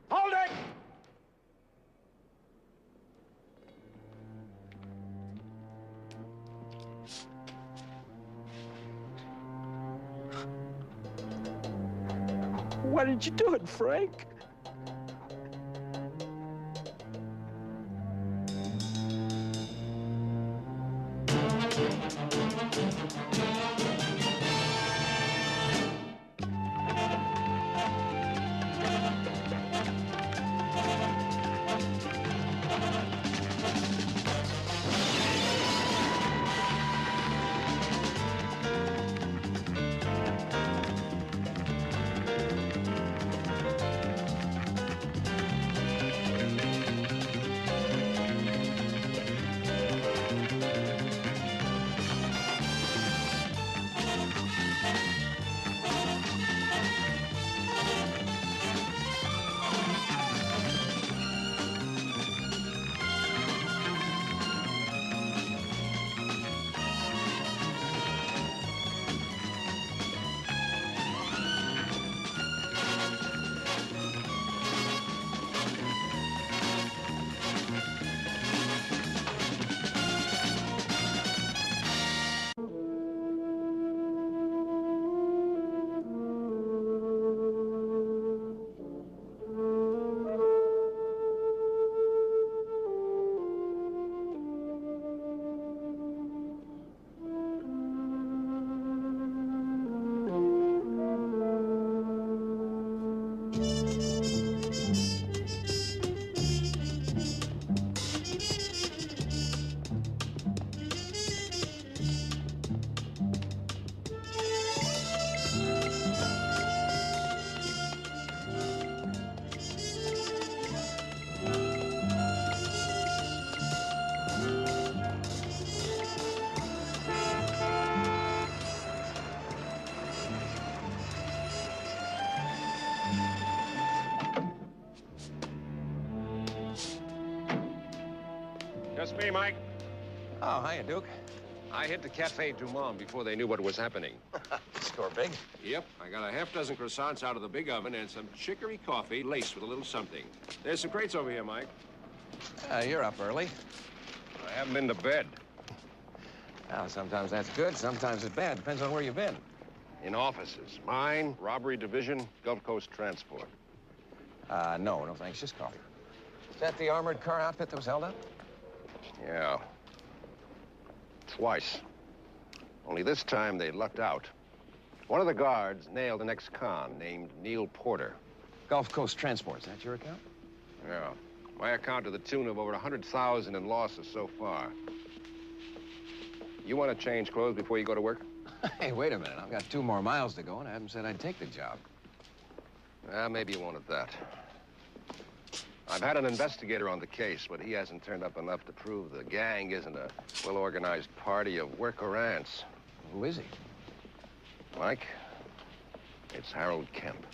Hold it! Why did you do it, Frank? Just me, Mike. Oh, hiya, Duke. I hit the Cafe du Monde before they knew what was happening. Score big? Yep, I got a half-dozen croissants out of the big oven and some chicory coffee laced with a little something. There's some crates over here, Mike. You're up early. I haven't been to bed. Well, sometimes that's good, sometimes it's bad. Depends on where you've been. In offices. Mine, Robbery Division, Gulf Coast Transport. No thanks, just coffee. Is that the armored car outfit that was held up? Yeah. Twice. Only this time they lucked out. One of the guards nailed an ex-con named Neil Porter. Gulf Coast Transport, is that your account? Yeah. My account to the tune of over 100,000 in losses so far. You want to change clothes before you go to work? Hey, wait a minute. I've got 2 more miles to go, and I haven't said I'd take the job. Maybe you won't at that. I've had an investigator on the case, but he hasn't turned up enough to prove the gang isn't a well-organized party of worker ants. Who is he? Mike, it's Harold Kemp.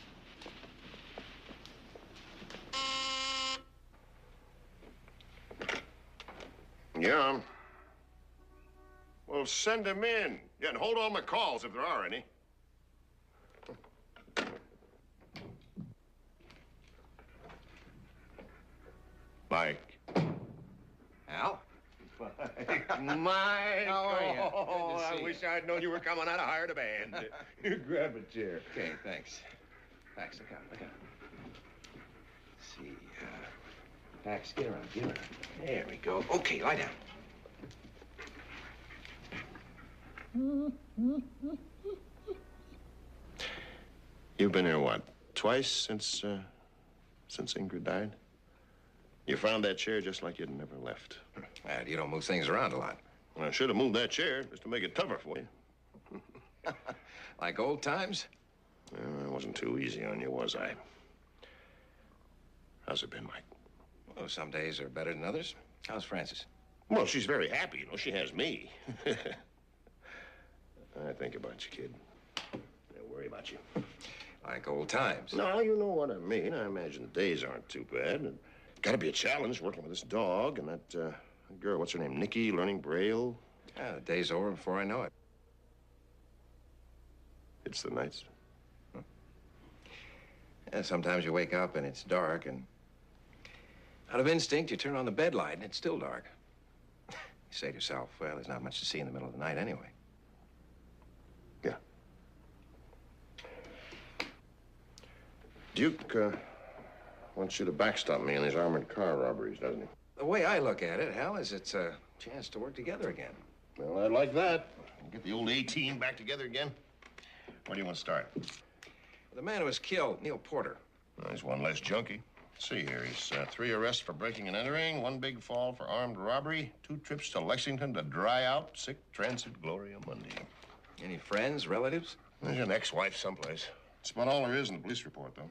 Yeah. Well, send him in. Yeah, and hold all my calls if there are any. Mike. Al? Mike. How are you? Oh, Good to see I wish I'd known you were coming. I'd have hired a band. You grab a chair. Okay, thanks. Pax, look out. Let's see, Pax, get around. There we go. Okay, lie down. You've been here, what, twice since Ingrid died? You found that chair just like you'd never left. You don't move things around a lot. Well, I should have moved that chair just to make it tougher for you. Like old times? Well, I wasn't too easy on you, was I? How's it been, Mike? Well, some days are better than others. How's Francis? Well, she's very happy, you know. She has me. I think about you, kid. I worry about you. Like old times. No, you know what I mean. I imagine the days aren't too bad. And gotta be a challenge working with this dog and that girl, what's her name, Nikki, learning Braille. Yeah, the day's over before I know it. It's the nights. Yeah, sometimes you wake up and it's dark, and out of instinct, you turn on the bed light and it's still dark. You say to yourself, well, there's not much to see in the middle of the night anyway. Yeah. Duke wants you to backstop me in these armored car robberies, doesn't he? The way I look at it, Hal, is it's a chance to work together again. Well, I'd like that. Get the old A-team back together again. Where do you want to start? The man who was killed, Neil Porter. Well, he's one less junkie. Let's see here. He's 3 arrests for breaking and entering, 1 big fall for armed robbery, 2 trips to Lexington to dry out, sick transit Gloria Mundi. Any friends, relatives? There's an ex-wife someplace. That's about all there is in the police report, though.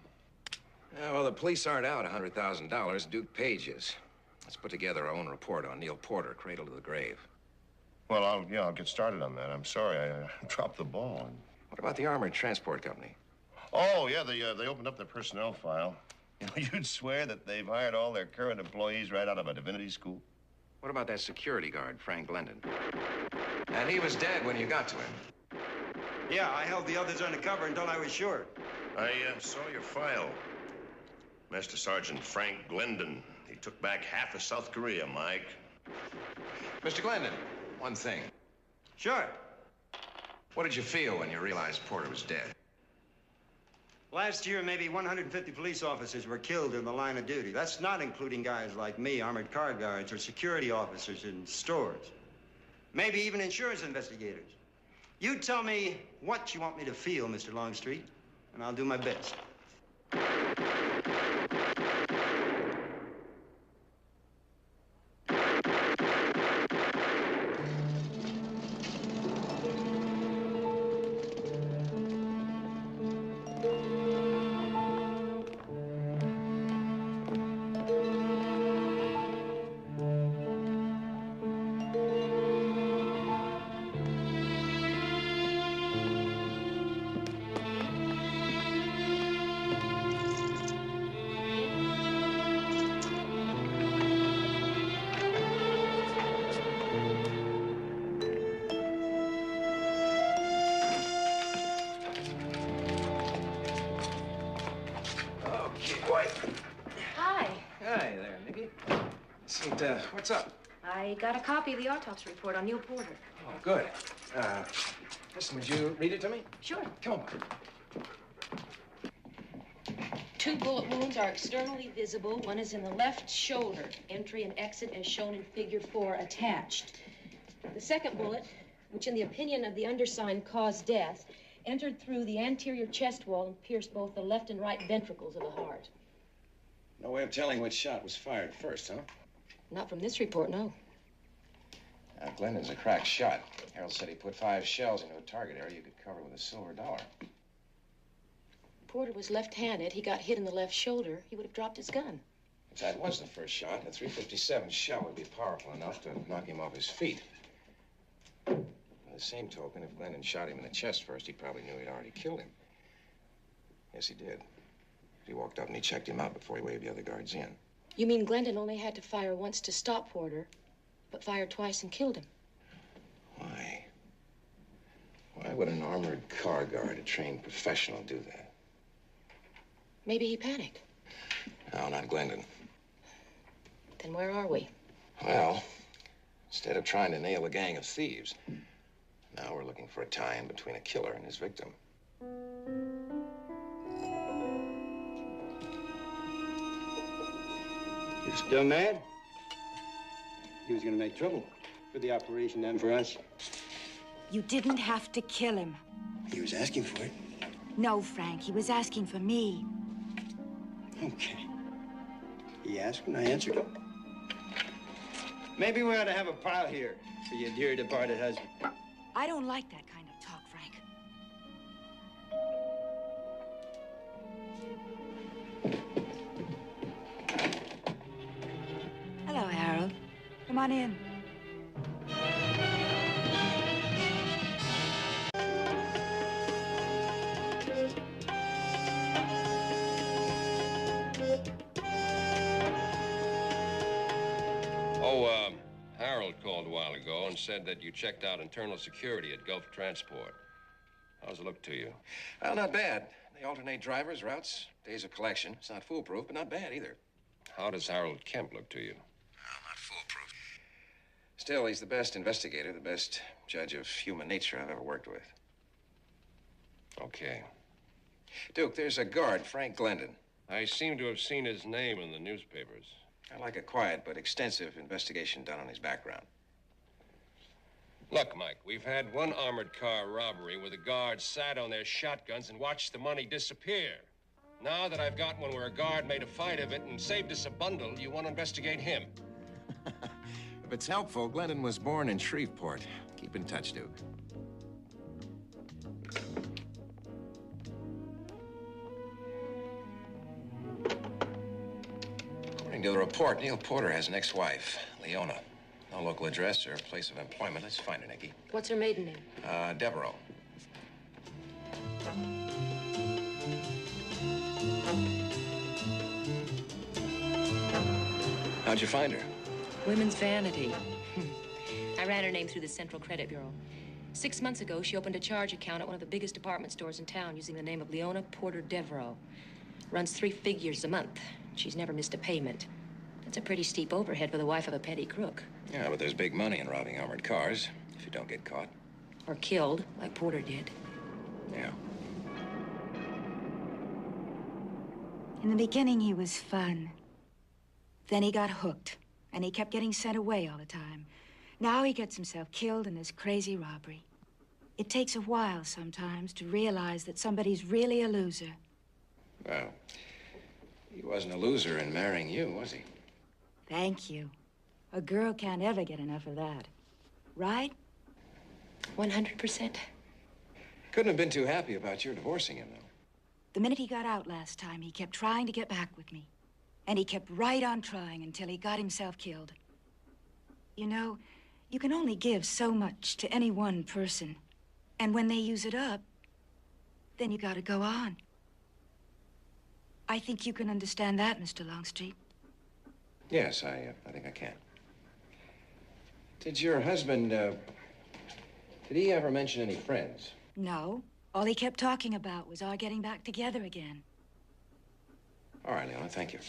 Yeah, well, the police aren't out $100,000. Duke Page is. Let's put together our own report on Neil Porter, cradle to the grave. Well, I'll get started on that. I'm sorry, I dropped the ball. What about the armored transport company? Oh, yeah, they opened up their personnel file. You know, you'd swear that they've hired all their current employees right out of a divinity school. What about that security guard, Frank Glendon? And he was dead when you got to him. Yeah, I held the others undercover until I was sure. I saw your file. Master Sergeant Frank Glendon. He took back half of South Korea, Mike. Mr. Glendon, one thing. Sure. What did you feel when you realized Porter was dead? Last year, maybe 150 police officers were killed in the line of duty. That's not including guys like me, armored car guards, or security officers in stores. Maybe even insurance investigators. You tell me what you want me to feel, Mr. Longstreet, and I'll do my best. What's up? I got a copy of the autopsy report on Neil Porter. Oh, good. Listen, would you read it to me? Sure. Come on. 2 bullet wounds are externally visible. One is in the left shoulder. Entry and exit as shown in figure 4 attached. The second bullet, which in the opinion of the undersigned caused death, entered through the anterior chest wall and pierced both the left and right ventricles of the heart. No way of telling which shot was fired first, huh? Not from this report, no. Glendon's a crack shot. Harold said he put 5 shells into a target area you could cover with a silver dollar. Porter was left-handed. He got hit in the left shoulder. He would have dropped his gun. If that was the first shot, a .357 shell would be powerful enough to knock him off his feet. By the same token, if Glendon shot him in the chest first, he probably knew he'd already killed him. Yes, he did. He walked up and he checked him out before he waved the other guards in. You mean Glendon only had to fire once to stop Porter, but fired twice and killed him? Why? Why would an armored car guard, a trained professional, do that? Maybe he panicked. No, not Glendon. Then where are we? Well, instead of trying to nail a gang of thieves, now we're looking for a tie-in between a killer and his victim. You still mad? He was gonna make trouble for the operation and for us. You didn't have to kill him. He was asking for it. No, Frank, he was asking for me. Okay. He asked and I answered him. Maybe we ought to have a pile here for your dear departed husband. I don't like that kind of talk, Frank. Hello, Harold. Come on in. Harold called a while ago and said that you checked out internal security at Gulf Transport. How's it look to you? Well, not bad. They alternate drivers, routes, days of collection. It's not foolproof, but not bad either. How does Harold Kemp look to you? Well, not foolproof. Still, he's the best investigator, the best judge of human nature I've ever worked with. Okay. Duke, there's a guard, Frank Glendon. I seem to have seen his name in the newspapers. I'd like a quiet but extensive investigation done on his background. Look, Mike, we've had one armored car robbery where the guards sat on their shotguns and watched the money disappear. Now that I've got one where a guard made a fight of it and saved us a bundle, you want to investigate him. If it's helpful, Glendon was born in Shreveport. Keep in touch, Duke. According to the report, Neil Porter has an ex-wife, Leona. No local address or place of employment. Let's find her, Nicky. What's her maiden name? Devereaux. How'd you find her? Women's vanity. I ran her name through the Central Credit Bureau. 6 months ago, she opened a charge account at one of the biggest department stores in town using the name of Leona Porter Devereaux. Runs 3 figures a month. She's never missed a payment. That's a pretty steep overhead for the wife of a petty crook. Yeah, but there's big money in robbing armored cars, if you don't get caught. Or killed, like Porter did. Yeah. In the beginning, he was fun. Then he got hooked, and he kept getting sent away all the time. Now he gets himself killed in this crazy robbery. It takes a while sometimes to realize that somebody's really a loser. Well, he wasn't a loser in marrying you, was he? Thank you. A girl can't ever get enough of that. Right? 100%. Couldn't have been too happy about your divorcing him, though. The minute he got out last time, he kept trying to get back with me. And he kept right on trying until he got himself killed. You know, you can only give so much to any one person. And when they use it up, then you gotta go on. I think you can understand that, Mr. Longstreet. Yes, I think I can. Did your husband, did he ever mention any friends? No. All he kept talking about was our getting back together again. All right, Leona, thank you.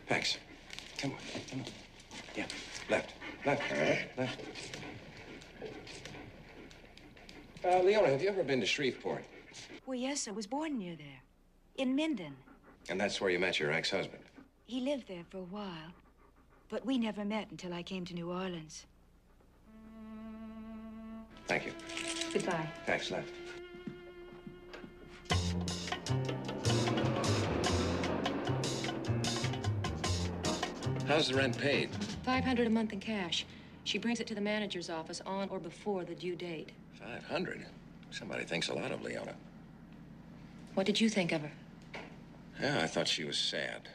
Thanks. Come on, come on. Yeah, left. Left. Leona, have you ever been to Shreveport? Well, yes, I was born near there. In Minden. And that's where you met your ex-husband? He lived there for a while. But we never met until I came to New Orleans. Thank you. Goodbye. Thanks, left. How's the rent paid? $500 a month in cash. She brings it to the manager's office on or before the due date. 500? Somebody thinks a lot of Leona. What did you think of her? Yeah, I thought she was sad.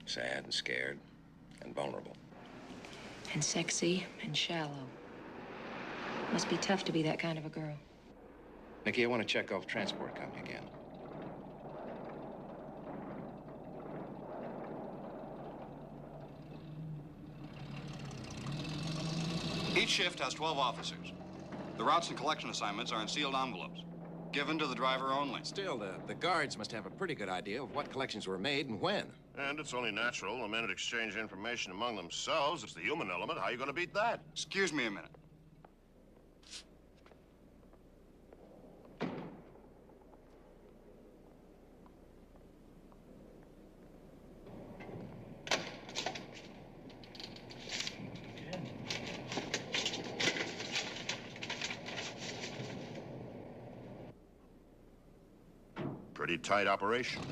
Sad and scared and vulnerable. And sexy and shallow. Must be tough to be that kind of a girl. Nicky, I want to check Gulf Transport Company again. Each shift has 12 officers. The routes and collection assignments are in sealed envelopes, given to the driver only. Still, the guards must have a pretty good idea of what collections were made and when. And it's only natural the men would exchange information among themselves. It's the human element. How are you going to beat that? Excuse me a minute. Pretty tight operation.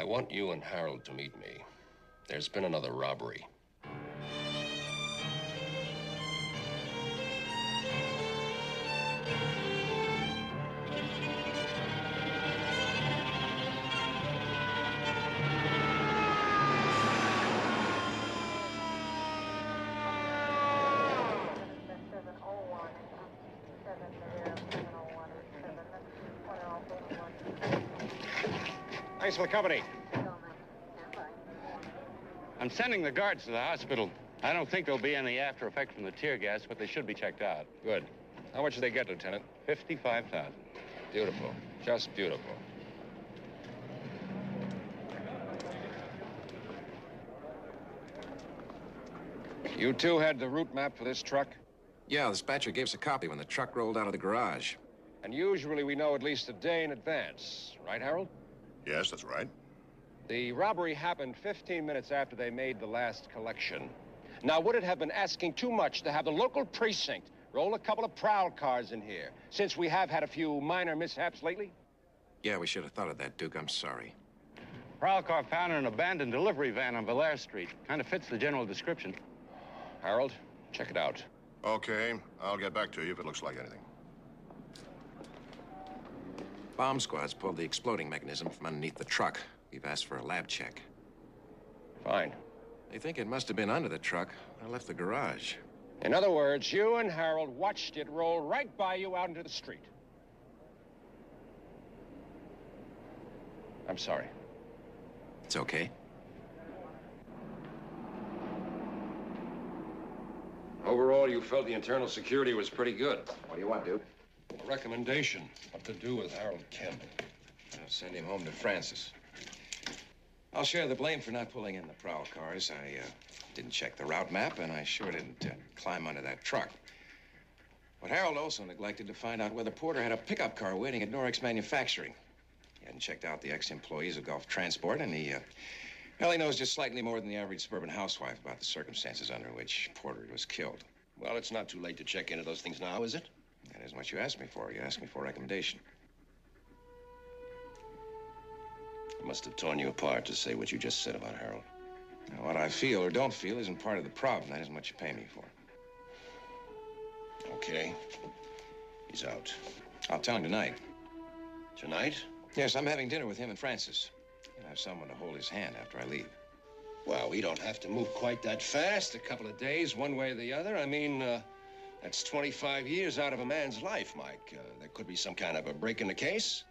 want you and Harold to meet me. There's been another robbery. Thanks for the company. I'm sending the guards to the hospital. I don't think there'll be any after effects from the tear gas, but they should be checked out. Good. How much did they get, Lieutenant? $55,000. Beautiful. Just beautiful. You two had the route map for this truck? Yeah, the dispatcher gave us a copy when the truck rolled out of the garage. And usually we know at least a day in advance. Right, Harold? Yes, that's right. The robbery happened 15 minutes after they made the last collection. Now, would it have been asking too much to have the local precinct roll a couple of prowl cars in here, since we have had a few minor mishaps lately? Yeah, we should have thought of that, Duke. I'm sorry. Prowl car found in an abandoned delivery van on Longstreet. Kind of fits the general description. Harold, check it out. Okay, I'll get back to you if it looks like anything. Bomb squad's pulled the exploding mechanism from underneath the truck. We've asked for a lab check. Fine. They think it must have been under the truck. I left the garage. In other words, you and Harold watched it roll right by you out into the street. I'm sorry. It's okay. Overall, you felt the internal security was pretty good. What do you want, Duke? A recommendation. What to do with Harold Kemp. I'll send him home to Francis. I'll share the blame for not pulling in the prowl cars. I didn't check the route map, and I sure didn't climb under that truck. But Harold also neglected to find out whether Porter had a pickup car waiting at Norix Manufacturing. He hadn't checked out the ex-employees of Gulf Transport, and he knows just slightly more than the average suburban housewife about the circumstances under which Porter was killed. Well, it's not too late to check into those things now, is it? That isn't what you asked me for. You asked me for a recommendation. I must have torn you apart to say what you just said about Harold. Now, what I feel or don't feel isn't part of the problem. That isn't what you pay me for. Okay. He's out. I'll tell him tonight. Tonight? Yes, I'm having dinner with him and Francis. He'll have someone to hold his hand after I leave. Well, we don't have to move quite that fast. A couple of days, one way or the other. I mean, that's 25 years out of a man's life, Mike. There could be some kind of a break in the case.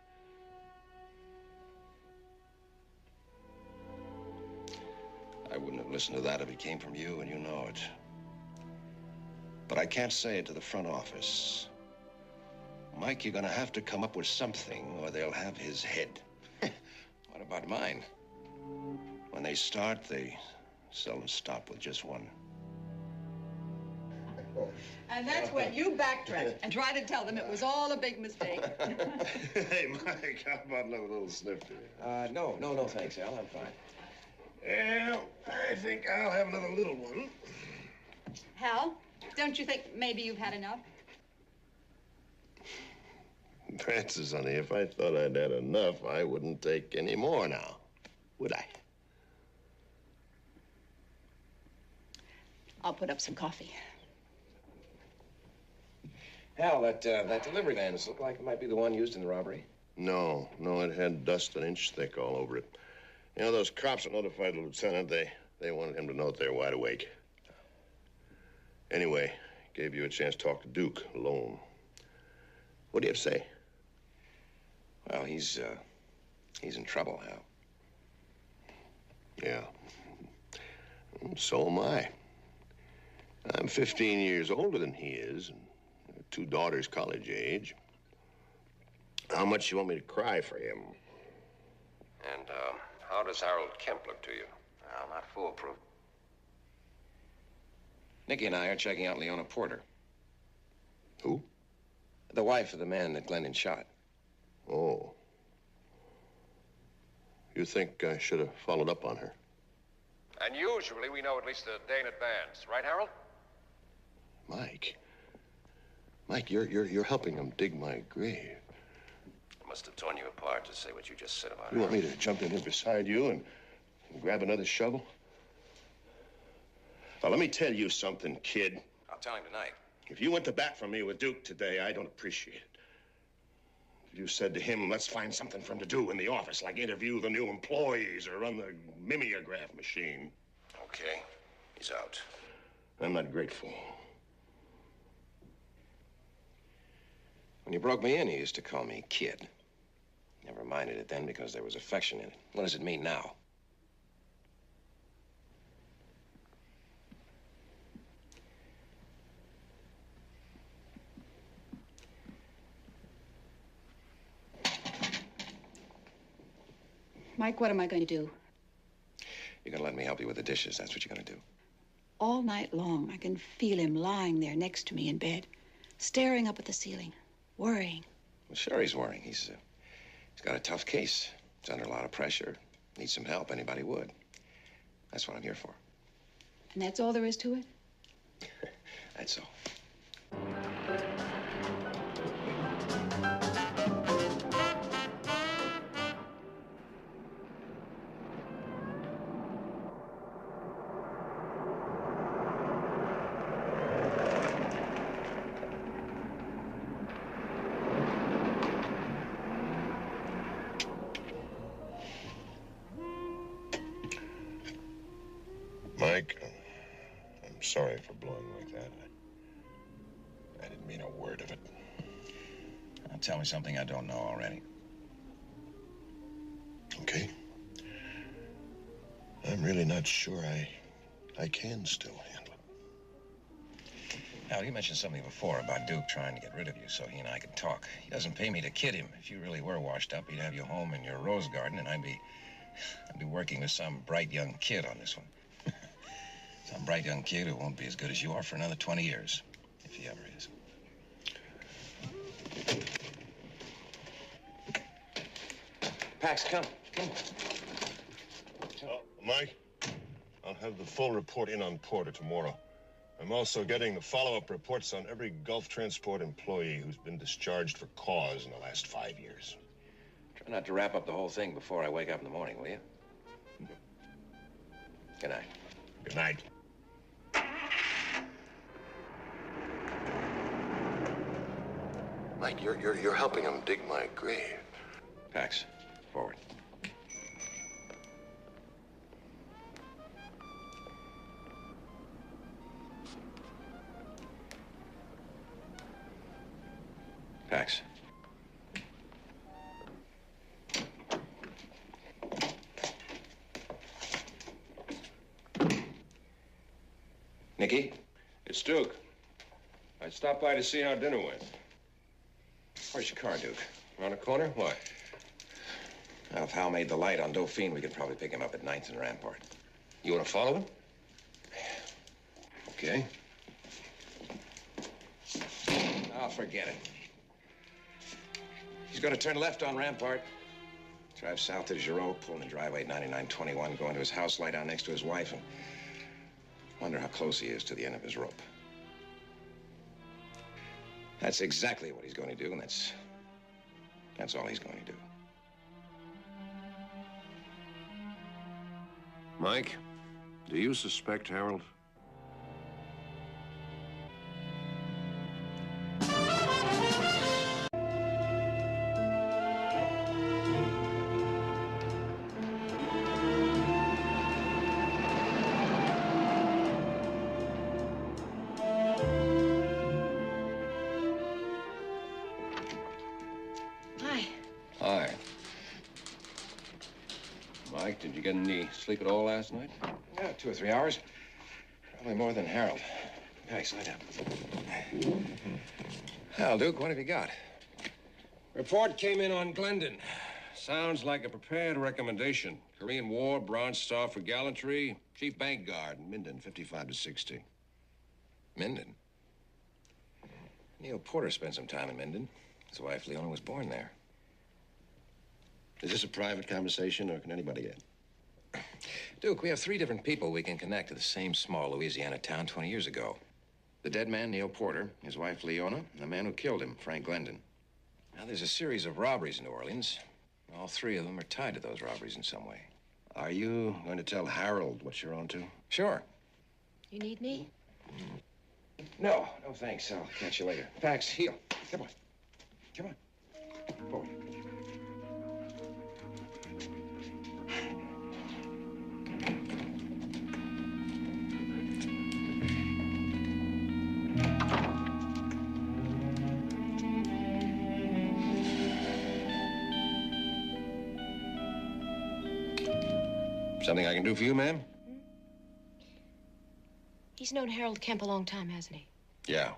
I wouldn't have listened to that if it came from you, and you know it. But I can't say it to the front office. Mike, you're gonna have to come up with something, or they'll have his head. What about mine? When they start, they seldom stop with just one. And that's when you backtrack and try to tell them it was all a big mistake. Hey, Mike, how about another little sniff to you? No, thanks, Al. I'm fine. Well, I think I'll have another little one. Hal, don't you think maybe you've had enough? Francis, honey, if I thought I'd had enough, I wouldn't take any more now, would I? I'll put up some coffee. Hal, that delivery van, does it look like it might be the one used in the robbery? No, it had dust an inch thick all over it. You know, those cops that notified the lieutenant, they wanted him to know that they're wide awake. Anyway, gave you a chance to talk to Duke alone. What do you have to say? Well, he's in trouble, Hal. Yeah. So am I. I'm 15 years older than he is, and 2 daughters college age. How much you want me to cry for him? And, how does Harold Kemp look to you? Well, not foolproof. Nicky and I are checking out Leona Porter. Who? The wife of the man that Glendon shot. Oh. You think I should have followed up on her? And usually we know at least a day in advance. Right, Harold? Mike, you're helping them dig my grave. I must have torn you apart. hard to say what you just said about her. You want me to jump in here beside you and grab another shovel? Now, let me tell you something, kid. I'll tell him tonight. If you went to bat for me with Duke today, I don't appreciate it. If you said to him, let's find something for him to do in the office, like interview the new employees or run the mimeograph machine. Okay, he's out. I'm not grateful. When you broke me in, you used to call me kid. Never minded it then because there was affection in it. What does it mean now? Mike, what am I going to do? You're gonna let me help you with the dishes. That's what you're gonna do. All night long, I can feel him lying there next to me in bed, staring up at the ceiling, worrying. Well, sure he's worrying. He's got a tough case. He's under a lot of pressure. Needs some help. Anybody would. That's what I'm here for. And that's all there is to it? That's all. Mike, I'm sorry for blowing like that. I didn't mean a word of it. Now tell me something I don't know already. Okay. I'm really not sure I can still handle it. Hal, you mentioned something before about Duke trying to get rid of you so he and I could talk. He doesn't pay me to kid him. If you really were washed up, he'd have you home in your rose garden, and I'd be working with some bright young kid on this one. Some bright young kid who won't be as good as you are for another 20 years, if he ever is. Pax, come. Mike, I'll have the full report in on Porter tomorrow. I'm also getting the follow-up reports on every Gulf Transport employee who's been discharged for cause in the last 5 years. Try not to wrap up the whole thing before I wake up in the morning, will you? Good night. Good night. Mike, you're helping him dig my grave. Pax, forward. Pax. Nicky? It's Duke. I stopped by to see how dinner went. Where's your car, Duke? Around the corner? Why? Well, if Hal made the light on Dauphine, we could probably pick him up at 9th and Rampart. You want to follow him? Okay. I'll forget it. He's going to turn left on Rampart, drive south to Giraud, pull in the driveway at 9921, go into his house, lie down next to his wife, and wonder how close he is to the end of his rope. That's exactly what he's going to do, and that's all he's going to do. Mike, do you suspect Harold? Hi. Mike, did you get any sleep at all last night? Yeah, 2 or 3 hours. Probably more than Harold. Pax, lie down. Hal, Duke, what have you got? Report came in on Glendon. Sounds like a prepared recommendation. Korean War, Bronze Star for gallantry, Chief Bank Guard, Minden, 55 to 60. Minden? Neil Porter spent some time in Minden. His wife, Leona, was born there. Is this a private conversation, or can anybody get? Duke, we have 3 different people we can connect to the same small Louisiana town 20 years ago. The dead man, Neil Porter, his wife, Leona, and the man who killed him, Frank Glendon. Now, there's a series of robberies in New Orleans. All three of them are tied to those robberies in some way. Are you going to tell Harold what you're on to? Sure. You need me? No, thanks. I'll catch you later. Pax, heel. Come on. Come on. Forward. Something I can do for you, ma'am? He's known Harold Kemp a long time, hasn't he? Yeah.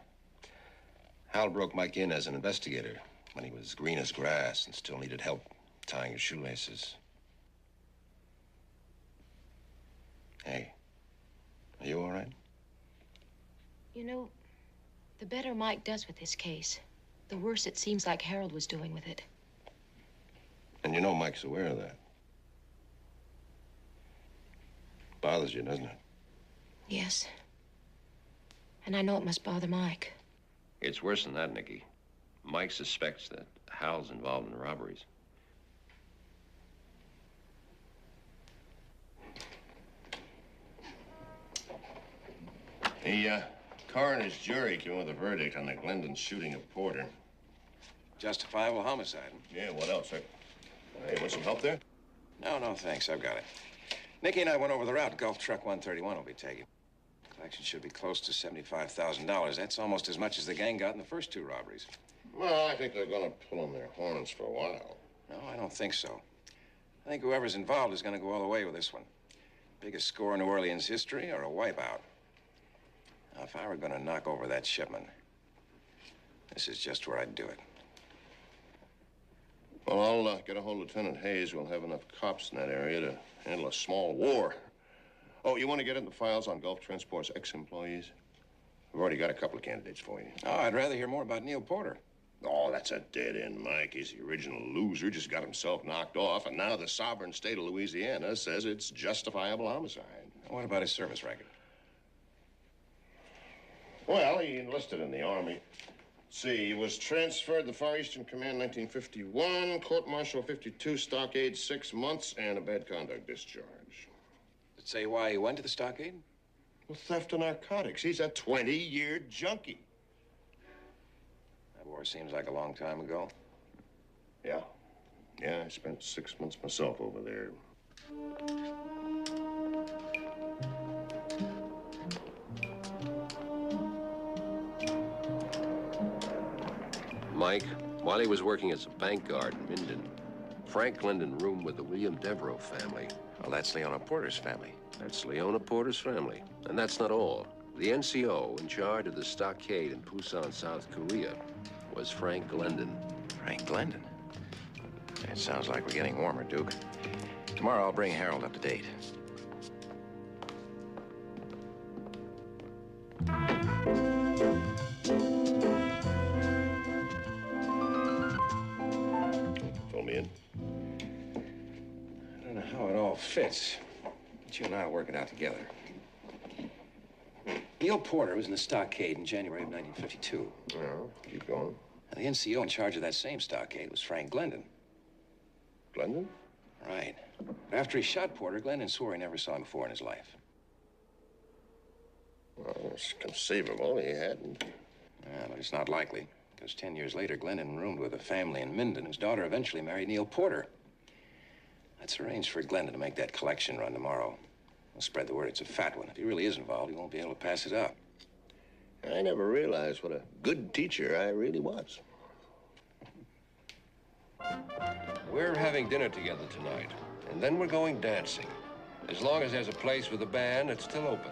Hal broke Mike in as an investigator when he was green as grass and still needed help tying his shoelaces. Hey, are you all right? You know, the better Mike does with this case, the worse it seems like Harold was doing with it. And you know Mike's aware of that. Bothers you, doesn't it? Yes. And I know it must bother Mike. It's worse than that, Nicky. Mike suspects that Hal's involved in the robberies. The coroner's jury came with a verdict on the Glendon shooting of Porter. Justifiable homicide. Yeah, what else? Hey, want some help there? No, thanks. I've got it. Nicky and I went over the route. Gulf Truck 131 will be taken. Collection should be close to $75,000. That's almost as much as the gang got in the first two robberies. Well, I think they're going to pull on their horns for a while. No, I don't think so. I think whoever's involved is going to go all the way with this one. Biggest score in New Orleans history or a wipeout. Now, if I were going to knock over that shipment, this is just where I'd do it. Well, I'll get a hold of Lieutenant Hayes. We'll have enough cops in that area to handle a small war. Oh, you want to get in the files on Gulf Transport's ex-employees? We've already got a couple of candidates for you. Oh, I'd rather hear more about Neil Porter. Oh, that's a dead end, Mike. He's the original loser, just got himself knocked off, and now the sovereign state of Louisiana says it's justifiable homicide. What about his service record? Well, he enlisted in the Army. See, he was transferred to the Far Eastern Command 1951, court-martial 52, stockade 6 months, and a bad conduct discharge. Does it say why he went to the stockade? Well, theft of narcotics. He's a 20-year junkie. That war seems like a long time ago. Yeah. Yeah, I spent 6 months myself over there. Mike, while he was working as a bank guard in Minden, Frank Glendon roomed with the William Devereaux family. Well, that's Leona Porter's family. That's Leona Porter's family. And that's not all. The NCO in charge of the stockade in Busan, South Korea, was Frank Glendon. Frank Glendon? It sounds like we're getting warmer, Duke. Tomorrow I'll bring Harold up to date. Fill me in. I don't know how it all fits, but you and I will work it out together. Neil Porter was in the stockade in January of 1952. Yeah, keep going. Now, the NCO in charge of that same stockade was Frank Glendon. Glendon? Right. But after he shot Porter, Glendon swore he never saw him before in his life. Well, it's conceivable he hadn't. Yeah, but it's not likely, because 10 years later, Glendon roomed with a family in Minden whose daughter eventually married Neil Porter. Let's arrange for Glendon to make that collection run tomorrow. We'll spread the word it's a fat one. If he really is involved, he won't be able to pass it up. I never realized what a good teacher I really was. We're having dinner together tonight, and then we're going dancing. As long as there's a place with a band, it's still open.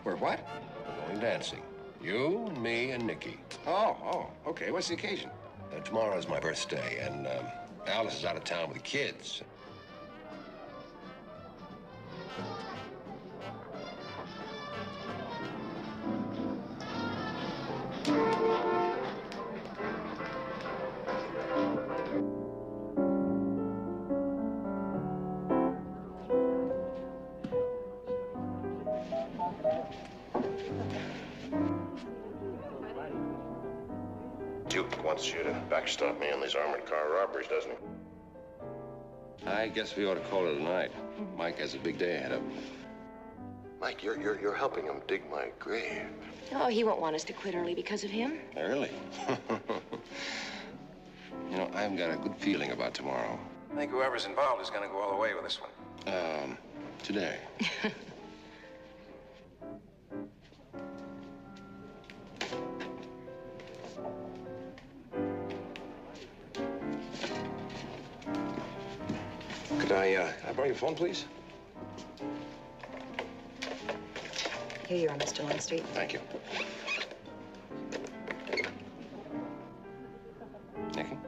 We're what? We're going dancing. You, me, and Nicky. Oh, okay. What's the occasion? Tomorrow's my birthday, and Alice is out of town with the kids. Duke wants you to backstop me on these armored car robberies, doesn't he? I guess we ought to call it a night. Mike has a big day ahead of him. Mike, you're helping him dig my grave. Oh, he won't want us to quit early because of him. Early? You know, I've got a good feeling about tomorrow. I think whoever's involved is going to go all the way with this one. Today. Could I borrow your phone, please? Here you are, Mr. Longstreet. Thank you. Nicky?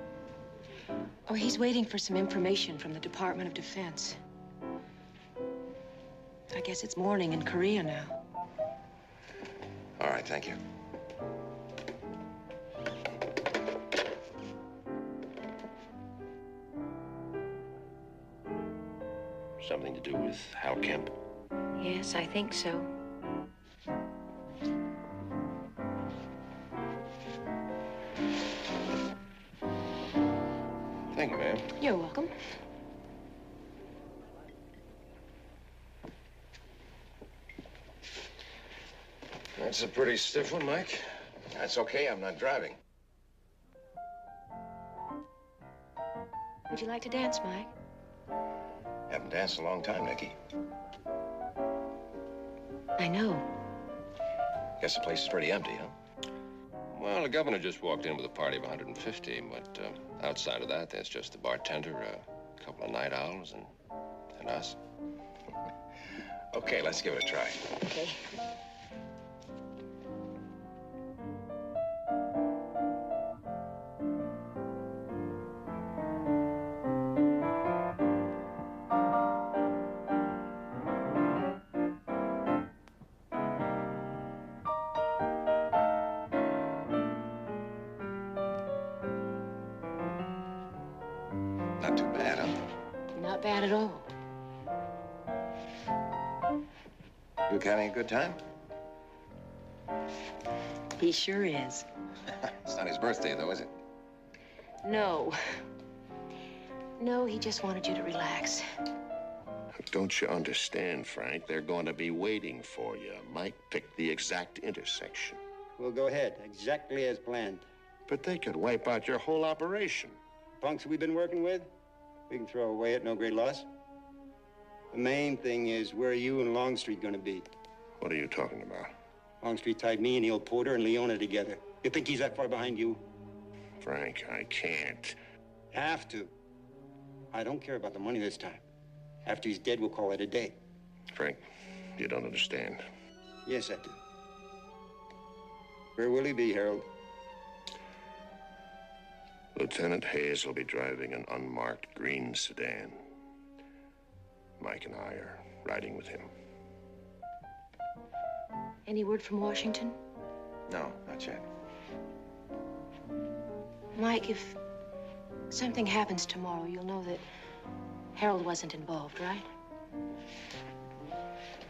Oh, he's waiting for some information from the Department of Defense. I guess it's morning in Korea now. All right, thank you. Something to do with Hal Kemp? Yes, I think so. Thank you, ma'am. You're welcome. That's a pretty stiff one, Mike. That's okay, I'm not driving. Would you like to dance, Mike? Haven't danced in a long time, Nicky. I know. Guess the place is pretty empty, huh? Well, the governor just walked in with a party of 150, but outside of that, there's just the bartender, a couple of night owls, and us. Okay, let's give it a try. Okay. Not too bad, huh? Not bad at all. Luke having a good time? He sure is. It's not his birthday, though, is it? No. No, he just wanted you to relax. Don't you understand, Frank? They're going to be waiting for you. Mike picked the exact intersection. We'll go ahead, exactly as planned. But they could wipe out your whole operation. Punks we've been working with, we can throw away at no great loss. The main thing is, where are you and Longstreet going to be? What are you talking about? Longstreet tied me and Neil Porter and Leona together. You think he's that far behind you? Frank, I can't. Have to. I don't care about the money this time. After he's dead, we'll call it a day. Frank, you don't understand. Yes, I do. Where will he be, Harold? Lieutenant Hayes will be driving an unmarked green sedan. Mike and I are riding with him. Any word from Washington? No, not yet. Mike, if something happens tomorrow, you'll know that Harold wasn't involved, right?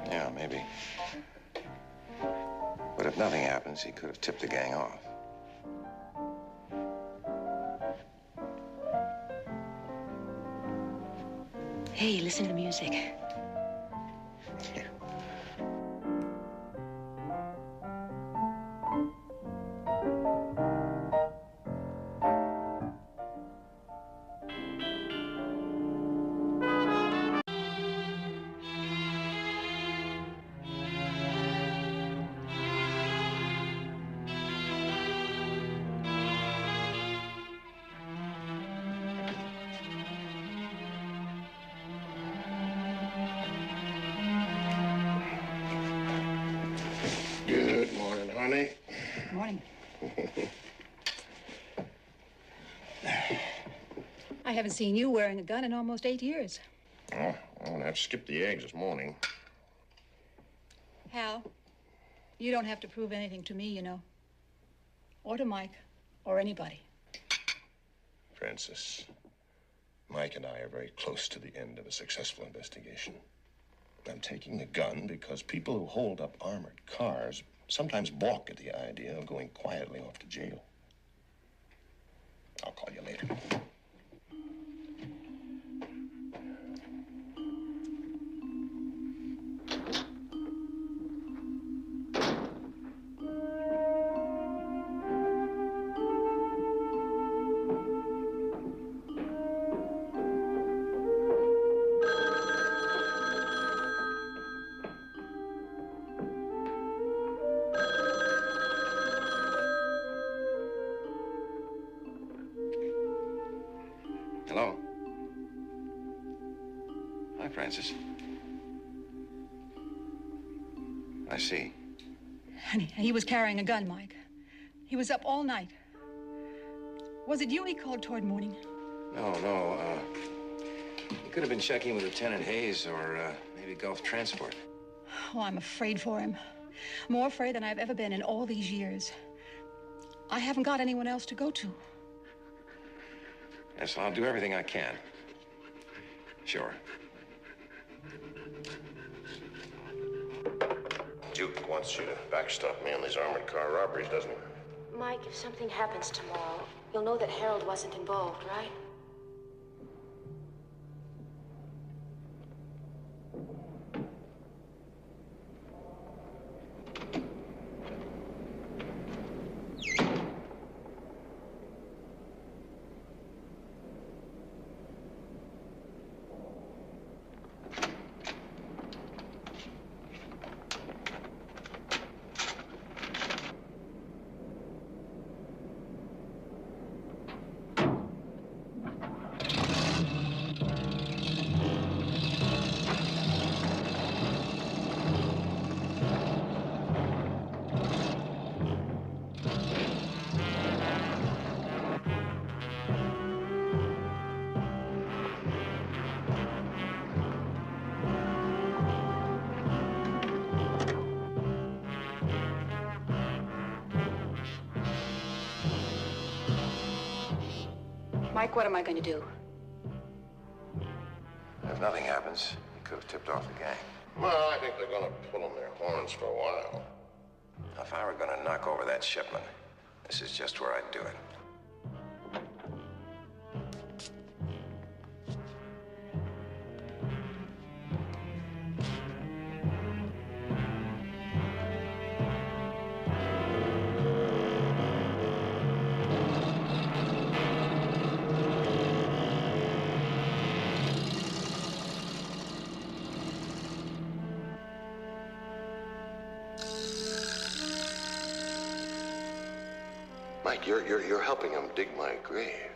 Yeah, maybe. But if nothing happens, he could have tipped the gang off. Hey, listen to the music. Yeah. Good morning, honey. Morning. I haven't seen you wearing a gun in almost 8 years. Oh, well, I've skipped the eggs this morning. Hal, you don't have to prove anything to me, you know. Or to Mike, or anybody. Francis, Mike and I are very close to the end of a successful investigation. I'm taking the gun because people who hold up armored cars sometimes balk at the idea of going quietly off to jail. I'll call you later. Hello? Hi, Francis. I see. And he was carrying a gun, Mike. He was up all night. Was it you he called toward morning? No. He could have been checking with Lieutenant Hayes or maybe Gulf Transport. Oh, I'm afraid for him. More afraid than I've ever been in all these years. I haven't got anyone else to go to. Yes, I'll do everything I can. Sure. Duke wants you to backstop me on these armored car robberies, doesn't he? Mike, if something happens tomorrow, you'll know that Harold wasn't involved, right? Mike, what am I going to do? If nothing happens, he could have tipped off the gang. Well, I think they're gonna pull on their horns for a while. If I were gonna knock over that shipment, this is just where I'd do it. Mike, you're helping him dig my grave.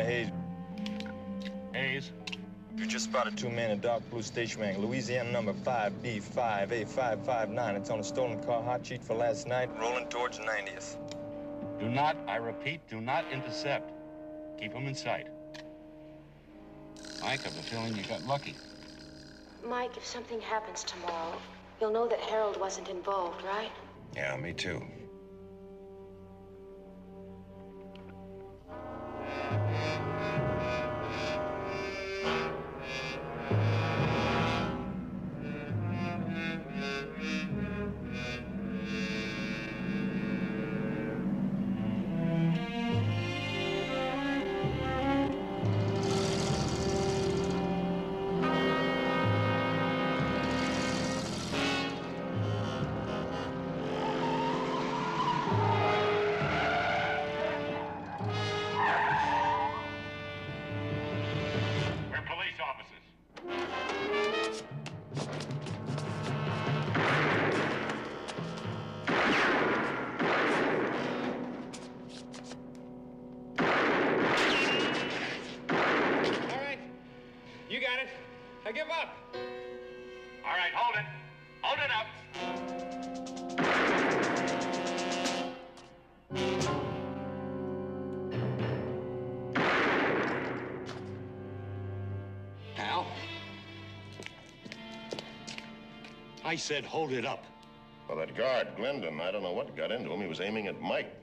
to Hayes. Hayes? You just spotted 2 men in a dark blue station wagon, Louisiana number 5B5A559. It's on a stolen car, hot sheet for last night, rolling towards 90th. Do not, I repeat, do not intercept. Keep them in sight. Mike, I've a feeling you got lucky. Mike, if something happens tomorrow, you'll know that Harold wasn't involved, right? Yeah, me too. I give up. All right, hold it. Hold it up. Hal? I said hold it up. Well, that guard, Glendon, I don't know what got into him. He was aiming at Mike.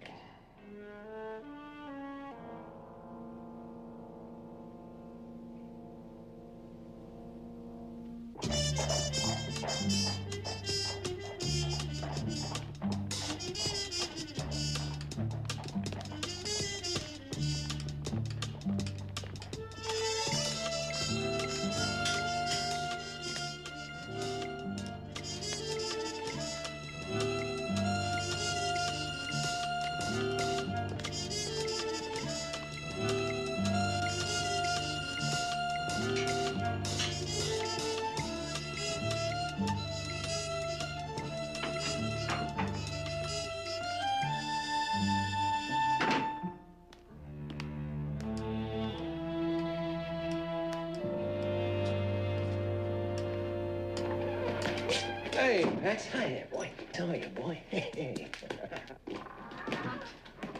Hey, Max. Hi there, boy. How are you, boy? Hey.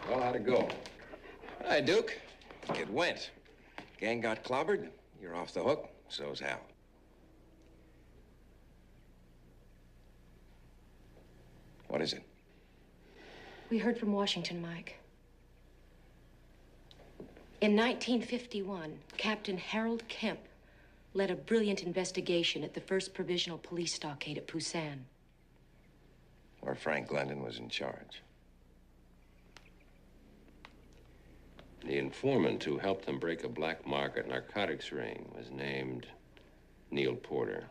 Well, how'd it go? Hi, Duke. It went. Gang got clobbered. You're off the hook. So's Hal. What is it? We heard from Washington, Mike. In 1951, Captain Harold Kemp led a brilliant investigation at the 1st Provisional Police Stockade at Busan. Where Frank Glendon was in charge. The informant who helped them break a black market narcotics ring was named Neil Porter.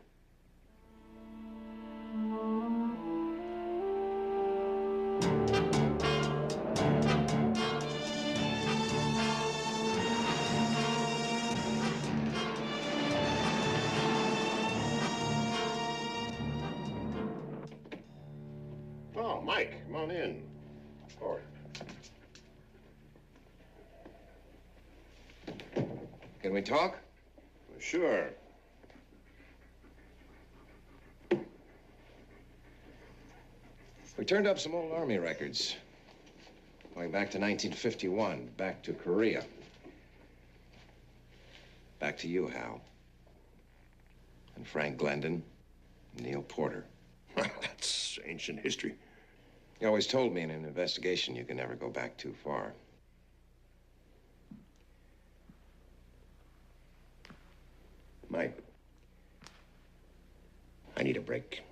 Oh, Mike, come on in. Forward. Can we talk? Sure. We turned up some old Army records. Going back to 1951, back to Korea. Back to you, Hal. And Frank Glendon, and Neil Porter. That's ancient history. You always told me in an investigation you can never go back too far. Mike, I need a break.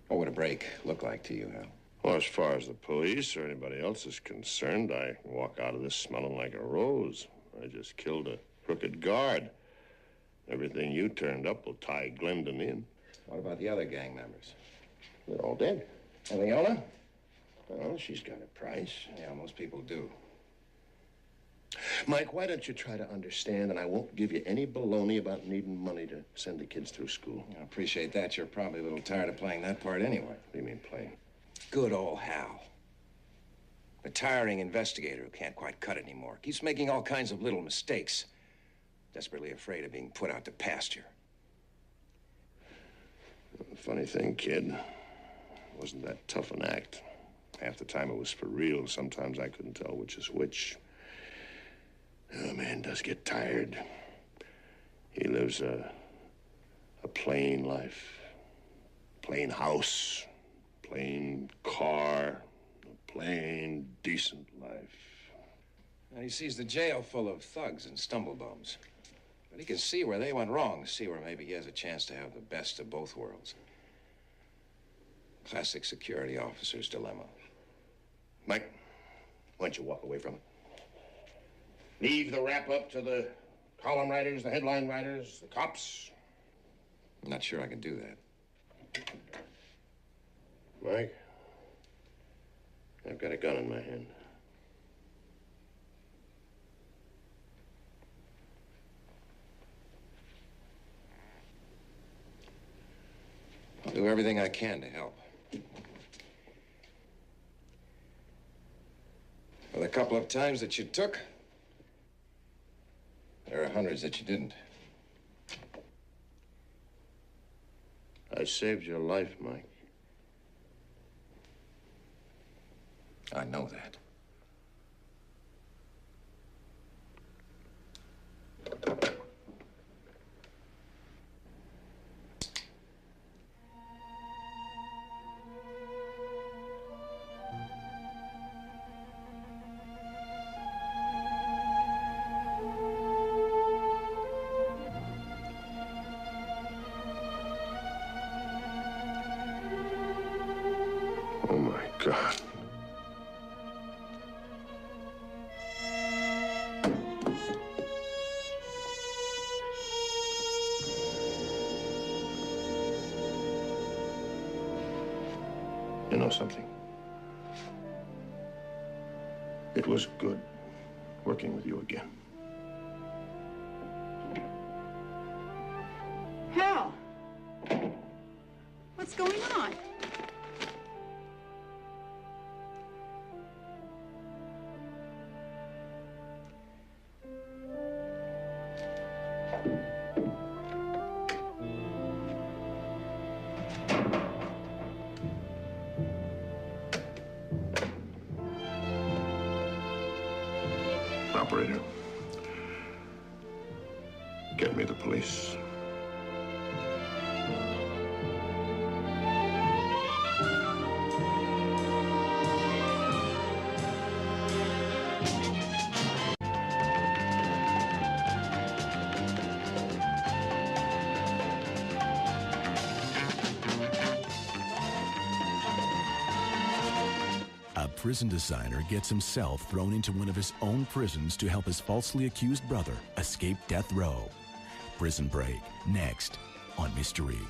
What would a break look like to you, Hal? Well, as far as the police or anybody else is concerned, I walk out of this smelling like a rose. I just killed a crooked guard. Everything you turned up will tie Glendon in. What about the other gang members? They're all dead. And Leona? Well, she's got a price. Yeah, most people do. Mike, why don't you try to understand, and I won't give you any baloney about needing money to send the kids through school. I appreciate that. You're probably a little tired of playing that part anyway. What do you mean, playing? Good old Hal. A tiring investigator who can't quite cut it anymore. Keeps making all kinds of little mistakes. Desperately afraid of being put out to pasture. The funny thing, kid, it wasn't that tough an act. Half the time it was for real. Sometimes I couldn't tell which is which. Oh, man does get tired. He lives a plain life. Plain house, plain car, a plain, decent life. Now, he sees the jail full of thugs and stumblebums. But he can see where they went wrong, see where maybe he has a chance to have the best of both worlds. Classic security officer's dilemma. Mike, why don't you walk away from it? Leave the wrap-up to the column writers, the headline writers, the cops. I'm not sure I can do that. Mike, I've got a gun in my hand. I'll do everything I can to help. For the couple of times that you took, there are hundreds that you didn't. I saved your life, Mike. I know that. Oh, my God. You know something? It was good working with you again. Hal! What's going on? Operator, get me the police. A prison designer gets himself thrown into one of his own prisons to help his falsely accused brother escape death row. Prison Break, next on Mystery.